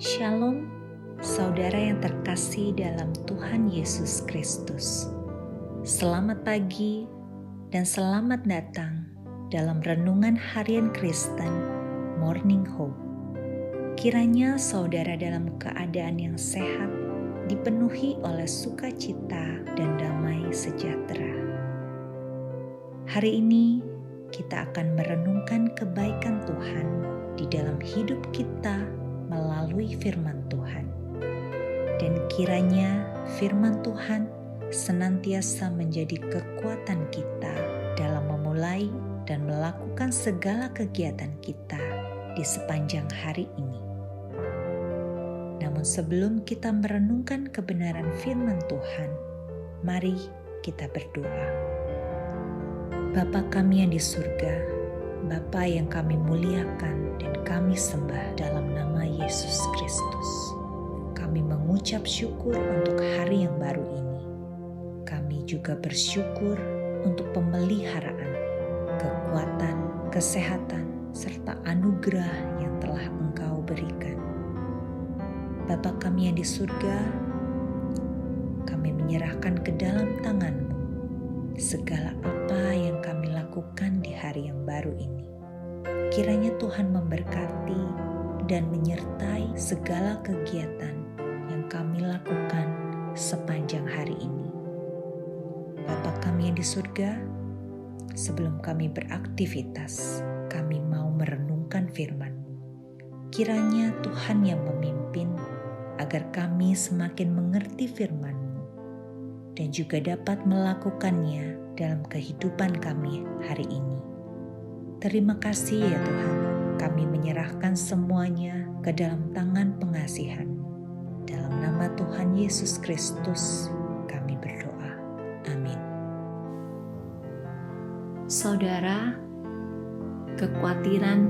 Shalom, saudara yang terkasih dalam Tuhan Yesus Kristus. Selamat pagi dan selamat datang dalam Renungan Harian Kristen Morning Hope. Kiranya saudara dalam keadaan yang sehat, dipenuhi oleh sukacita dan damai sejahtera. Hari ini kita akan merenungkan kebaikan Tuhan di dalam hidup kita melalui firman Tuhan. Dan kiranya firman Tuhan senantiasa menjadi kekuatan kita dalam memulai dan melakukan segala kegiatan kita di sepanjang hari ini. Namun sebelum kita merenungkan kebenaran firman Tuhan, mari kita berdoa. Bapa kami yang di surga, Bapa yang kami muliakan dan kami sembah dalam nama Yesus Kristus. Kami mengucap syukur untuk hari yang baru ini. Kami juga bersyukur untuk pemeliharaan, kekuatan, kesehatan, serta anugerah yang telah Engkau berikan. Bapa kami yang di surga, kami menyerahkan ke dalam tangan-Mu segala apa yang kami lakukan di hari yang baru ini. Kiranya Tuhan memberkati dan menyertai segala kegiatan yang kami lakukan sepanjang hari ini. Bapa kami yang di surga, sebelum kami beraktivitas, kami mau merenungkan firman-Mu. Kiranya Tuhan yang memimpin agar kami semakin mengerti firman-Mu dan juga dapat melakukannya dalam kehidupan kami hari ini. Terima kasih ya Tuhan, kami menyerahkan semuanya ke dalam tangan pengasihan. Dalam nama Tuhan Yesus Kristus, kami berdoa. Amin. Saudara, kekhawatiran,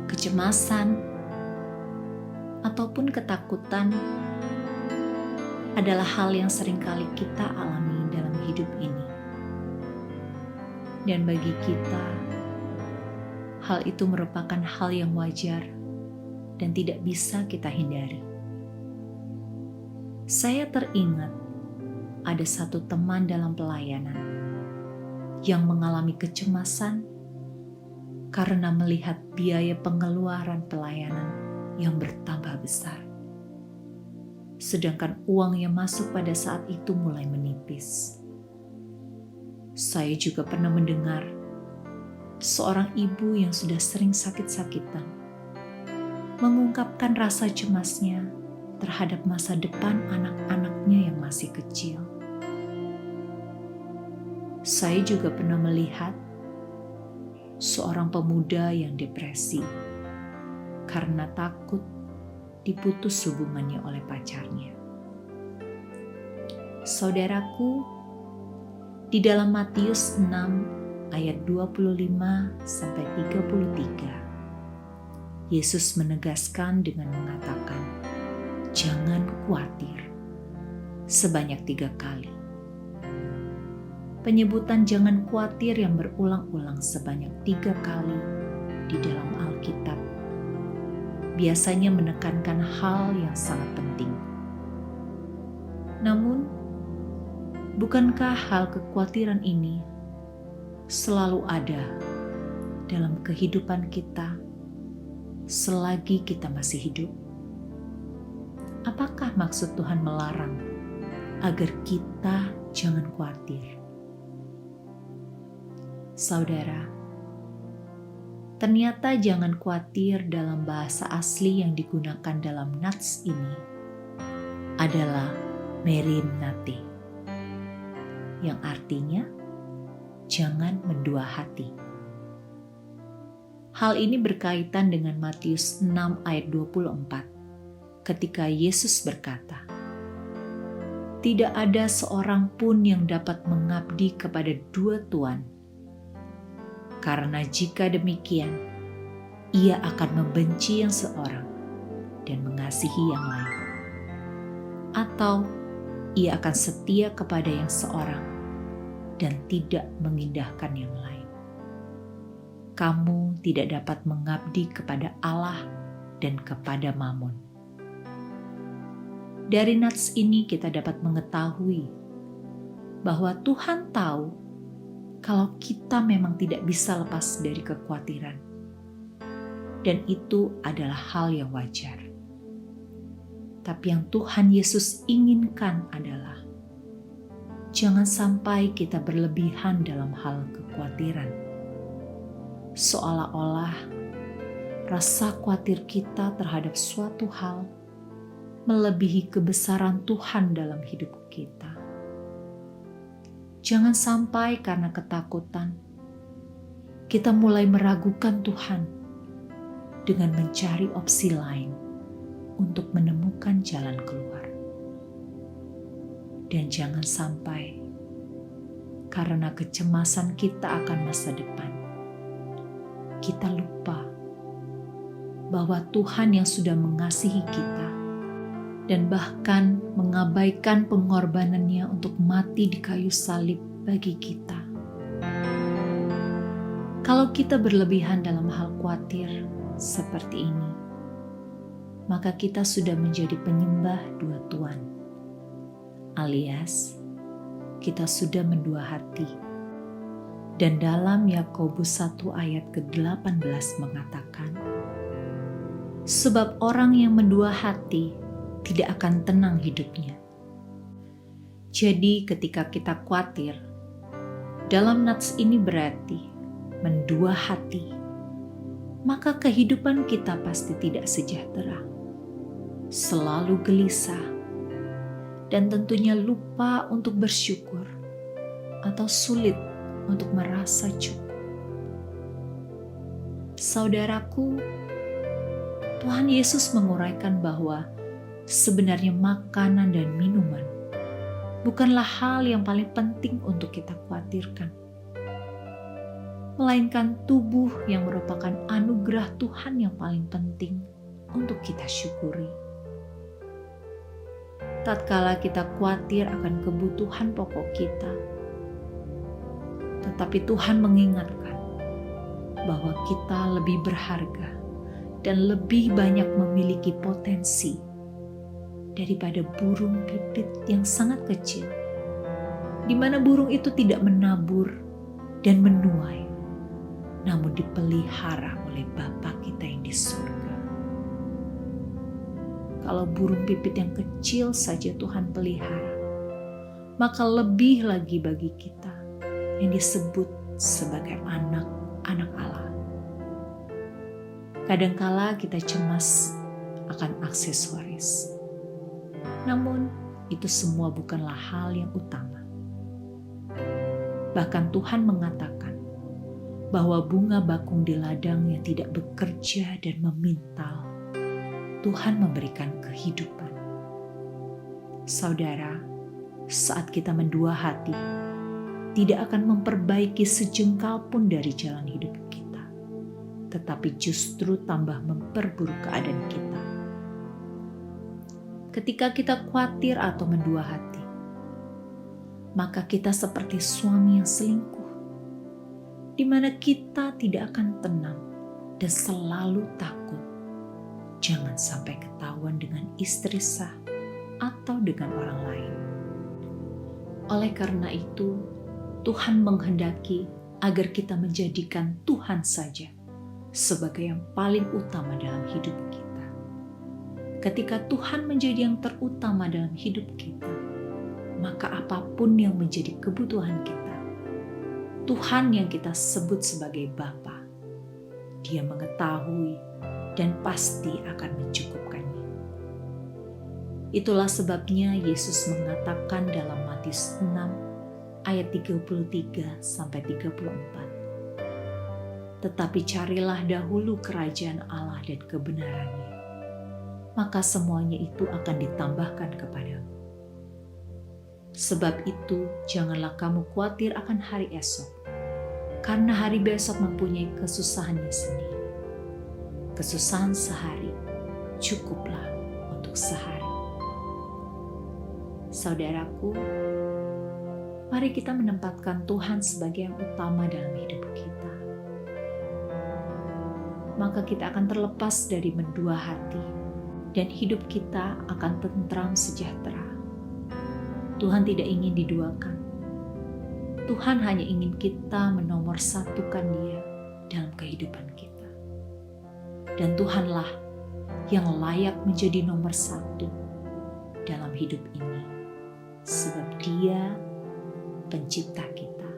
kecemasan, ataupun ketakutan adalah hal yang seringkali kita alami dalam hidup ini. Dan bagi kita, hal itu merupakan hal yang wajar dan tidak bisa kita hindari. Saya teringat ada satu teman dalam pelayanan yang mengalami kecemasan karena melihat biaya pengeluaran pelayanan yang bertambah besar. Sedangkan uang yang masuk pada saat itu mulai menipis. Saya juga pernah mendengar seorang ibu yang sudah sering sakit-sakitan mengungkapkan rasa cemasnya terhadap masa depan anak-anaknya yang masih kecil. Saya juga pernah melihat seorang pemuda yang depresi karena takut diputus hubungannya oleh pacarnya. Saudaraku, di dalam Matius 6 ayat 25-33, Yesus menegaskan dengan mengatakan, "Jangan khawatir," sebanyak 3 kali. Penyebutan jangan khawatir yang berulang-ulang sebanyak 3 kali di dalam Alkitab biasanya menekankan hal yang sangat penting. Namun, bukankah hal kekhawatiran ini selalu ada dalam kehidupan kita selagi kita masih hidup? Apakah maksud Tuhan melarang agar kita jangan khawatir? Saudara, ternyata jangan khawatir dalam bahasa asli yang digunakan dalam nats ini adalah merinate, yang artinya jangan mendua hati. Hal ini berkaitan dengan Matius 6 ayat 24 ketika Yesus berkata, "Tidak ada seorang pun yang dapat mengabdi kepada 2 tuan. Karena jika demikian, ia akan membenci yang seorang dan mengasihi yang lain. Atau ia akan setia kepada yang seorang dan tidak mengindahkan yang lain. Kamu tidak dapat mengabdi kepada Allah dan kepada Mamon. Dari nats ini kita dapat mengetahui bahwa Tuhan tahu kalau kita memang tidak bisa lepas dari kekhawatiran. Dan itu adalah hal yang wajar. Tapi yang Tuhan Yesus inginkan adalah jangan sampai kita berlebihan dalam hal kekhawatiran. Seolah-olah rasa khawatir kita terhadap suatu hal melebihi kebesaran Tuhan dalam hidup kita. Jangan sampai karena ketakutan kita mulai meragukan Tuhan dengan mencari opsi lain untuk menemukan jalan keluar. Dan jangan sampai karena kecemasan kita akan masa depan, kita lupa bahwa Tuhan yang sudah mengasihi kita dan bahkan mengabaikan pengorbanannya untuk mati di kayu salib bagi kita. Kalau kita berlebihan dalam hal khawatir seperti ini, maka kita sudah menjadi penyembah dua tuan, alias kita sudah mendua hati. Dan dalam Yakobus 1 ayat ke-18 mengatakan, sebab orang yang mendua hati tidak akan tenang hidupnya. Jadi ketika kita khawatir, dalam nats ini berarti mendua hati, maka kehidupan kita pasti tidak sejahtera, selalu gelisah, dan tentunya lupa untuk bersyukur atau sulit untuk merasa cukup. Saudaraku, Tuhan Yesus menguraikan bahwa sebenarnya makanan dan minuman bukanlah hal yang paling penting untuk kita khawatirkan, melainkan tubuh yang merupakan anugerah Tuhan yang paling penting untuk kita syukuri. Tatkala kita khawatir akan kebutuhan pokok kita, tetapi Tuhan mengingatkan bahwa kita lebih berharga dan lebih banyak memiliki potensi daripada burung pipit yang sangat kecil, di mana burung itu tidak menabur dan menuai, namun dipelihara oleh Bapa kita yang di surga. Kalau burung pipit yang kecil saja Tuhan pelihara, maka lebih lagi bagi kita yang disebut sebagai anak-anak Allah. Kadangkala kita cemas akan aksesoris, namun itu semua bukanlah hal yang utama. Bahkan Tuhan mengatakan bahwa bunga bakung di ladangnya tidak bekerja dan memintal. Tuhan memberikan kehidupan. Saudara, saat kita mendua hati, tidak akan memperbaiki sejengkal pun dari jalan hidup kita, tetapi justru tambah memperburuk keadaan kita. Ketika kita khawatir atau mendua hati, maka kita seperti suami yang selingkuh, di mana kita tidak akan tenang dan selalu takut jangan sampai ketahuan dengan istri sah atau dengan orang lain. Oleh karena itu, Tuhan menghendaki agar kita menjadikan Tuhan saja sebagai yang paling utama dalam hidup kita. Ketika Tuhan menjadi yang terutama dalam hidup kita, maka apapun yang menjadi kebutuhan kita, Tuhan yang kita sebut sebagai Bapa, Dia mengetahui dan pasti akan mencukupkannya. Itulah sebabnya Yesus mengatakan dalam Matius 6 ayat 33-34, tetapi carilah dahulu kerajaan Allah dan kebenarannya, maka semuanya itu akan ditambahkan kepadamu. Sebab itu janganlah kamu khawatir akan hari esok, karena hari besok mempunyai kesusahannya sendiri. Kesusahan sehari cukuplah untuk sehari. Saudaraku, mari kita menempatkan Tuhan sebagai yang utama dalam hidup kita. Maka kita akan terlepas dari mendua hati dan hidup kita akan tentram sejahtera. Tuhan tidak ingin diduakan. Tuhan hanya ingin kita menomorsatukan Dia dalam kehidupan kita. Dan Tuhanlah yang layak menjadi nomor satu dalam hidup ini. Sebab Dia pencipta kita.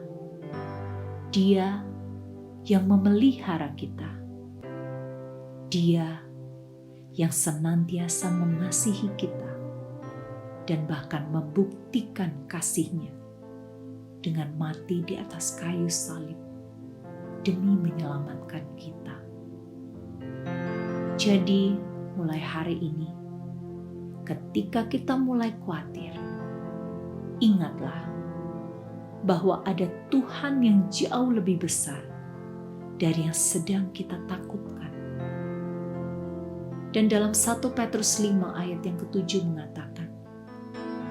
Dia yang memelihara kita. Dia yang senantiasa mengasihi kita dan bahkan membuktikan kasih-Nya dengan mati di atas kayu salib demi menyelamatkan kita. Jadi mulai hari ini, ketika kita mulai khawatir, ingatlah bahwa ada Tuhan yang jauh lebih besar dari yang sedang kita takutkan. Dan dalam 1 Petrus 5 ayat yang ke-7 mengatakan,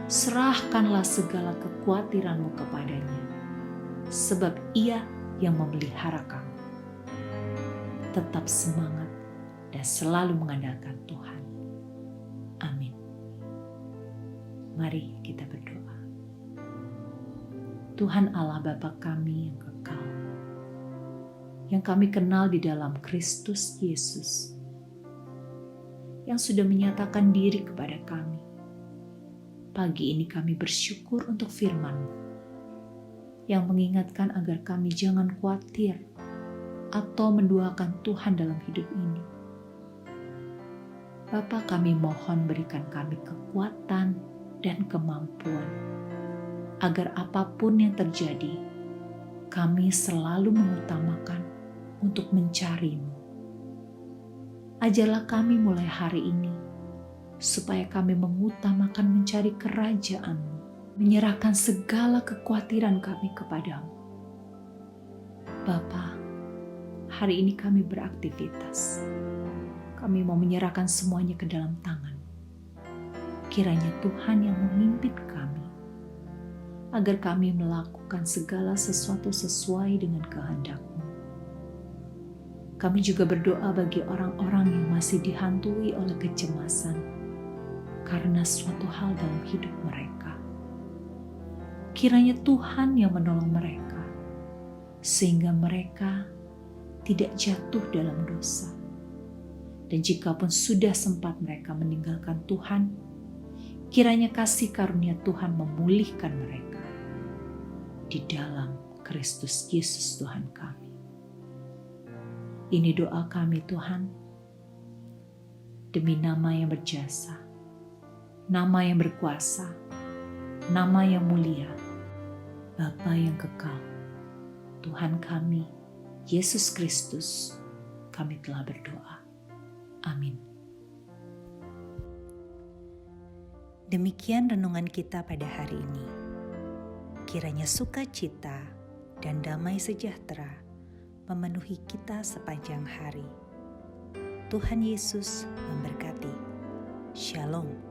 serahkanlah segala kekhawatiranmu kepadanya, sebab Ia yang memelihara kamu. Tetap semangat dan selalu mengandalkan Tuhan. Amin. Mari kita berdoa. Tuhan Allah Bapa kami yang kekal, yang kami kenal di dalam Kristus Yesus, yang sudah menyatakan diri kepada kami. Pagi ini kami bersyukur untuk firman-Mu yang mengingatkan agar kami jangan khawatir atau menduakan Tuhan dalam hidup ini. Bapa, kami mohon berikan kami kekuatan dan kemampuan agar apapun yang terjadi, kami selalu mengutamakan untuk mencari-Mu. Ajarlah kami mulai hari ini, supaya kami mengutamakan mencari kerajaan-Mu, menyerahkan segala kekhawatiran kami kepadamu. Bapa, hari ini kami beraktivitas. Kami mau menyerahkan semuanya ke dalam tangan. Kiranya Tuhan yang memimpin kami, agar kami melakukan segala sesuatu sesuai dengan kehendak-Mu. Kami juga berdoa bagi orang-orang yang masih dihantui oleh kecemasan karena suatu hal dalam hidup mereka. Kiranya Tuhan yang menolong mereka, sehingga mereka tidak jatuh dalam dosa. Dan jikapun sudah sempat mereka meninggalkan Tuhan, kiranya kasih karunia Tuhan memulihkan mereka di dalam Kristus Yesus Tuhan kami. Ini doa kami Tuhan, demi nama yang berjasa, nama yang berkuasa, nama yang mulia, Bapa yang kekal, Tuhan kami, Yesus Kristus, kami telah berdoa. Amin. Demikian renungan kita pada hari ini. Kiranya sukacita dan damai sejahtera memenuhi kita sepanjang hari. Tuhan Yesus memberkati. Shalom.